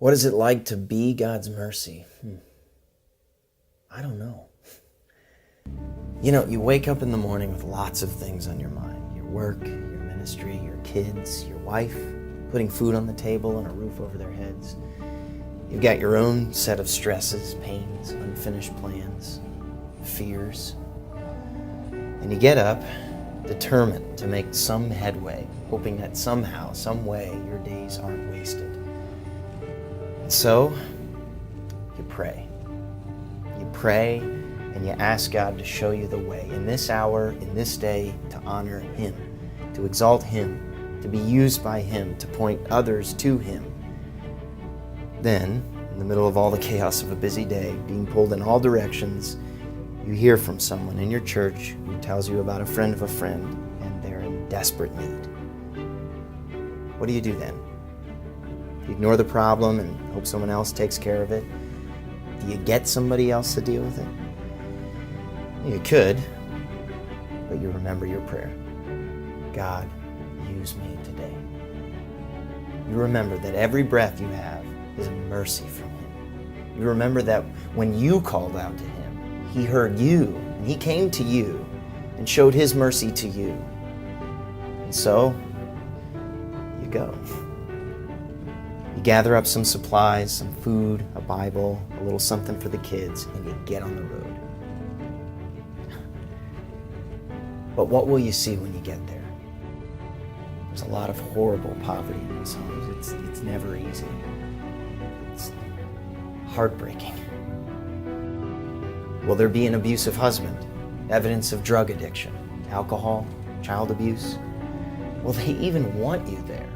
What is it like to be God's mercy? I don't know. You know, you wake up in the morning with lots of things on your mind. Your work, your ministry, your kids, your wife, putting food on the table and a roof over their heads. You've got your own set of stresses, pains, unfinished plans, fears. And you get up, determined to make some headway, hoping that somehow, some way, your days aren't wasted. And so, you pray. You pray and you ask God to show you the way in this hour, in this day, to honor Him, to exalt Him, to be used by Him, to point others to Him. Then, in the middle of all the chaos of a busy day, being pulled in all directions, you hear from someone in your church who tells you about a friend of a friend, and they're in desperate need. What do you do then? Do you ignore the problem and hope someone else takes care of it? Do you get somebody else to deal with it? You could, but you remember your prayer. God, use me today. You remember that every breath you have is a mercy from Him. You remember that when you called out to Him, He heard you, and He came to you and showed His mercy to you. And so, you go. You gather up some supplies, some food, a Bible, a little something for the kids, and you get on the road. But what will you see when you get there? There's a lot of horrible poverty in these homes. It's never easy. It's heartbreaking. Will there be an abusive husband? Evidence of drug addiction, alcohol, child abuse? Will they even want you there?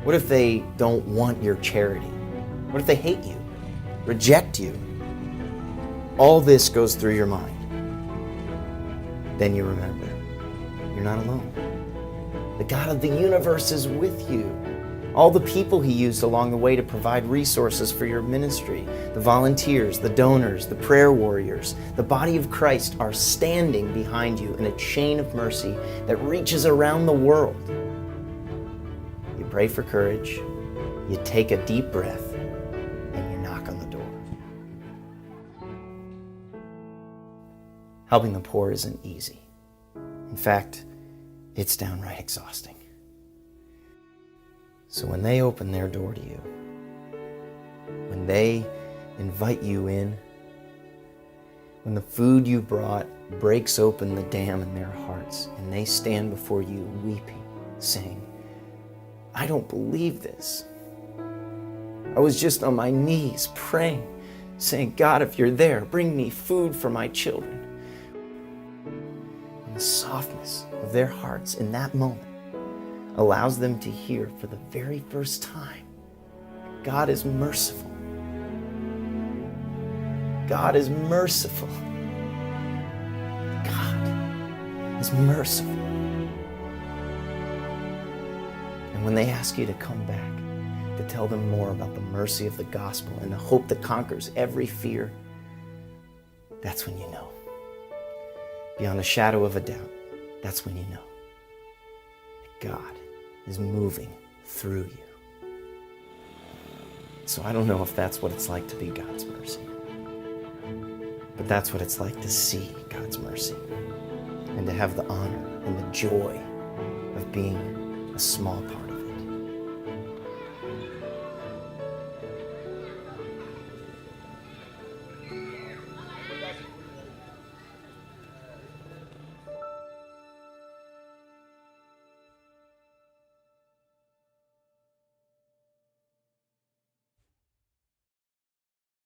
What if they don't want your charity? What if they hate you, reject you? All this goes through your mind. Then you remember, you're not alone. The God of the universe is with you. All the people He used along the way to provide resources for your ministry, the volunteers, the donors, the prayer warriors, the body of Christ are standing behind you in a chain of mercy that reaches around the world. You pray for courage, you take a deep breath, and you knock on the door. Helping the poor isn't easy. In fact, it's downright exhausting. So when they open their door to you, when they invite you in, when the food you brought breaks open the dam in their hearts and they stand before you weeping, saying, I don't believe this. I was just on my knees praying, saying, God, if you're there, bring me food for my children. And the softness of their hearts in that moment allows them to hear for the very first time, God is merciful. God is merciful. God is merciful. And when they ask you to come back, to tell them more about the mercy of the gospel and the hope that conquers every fear, that's when you know. Beyond a shadow of a doubt, that's when you know that God is moving through you. So I don't know if that's what it's like to be God's mercy, but that's what it's like to see God's mercy and to have the honor and the joy of being a small part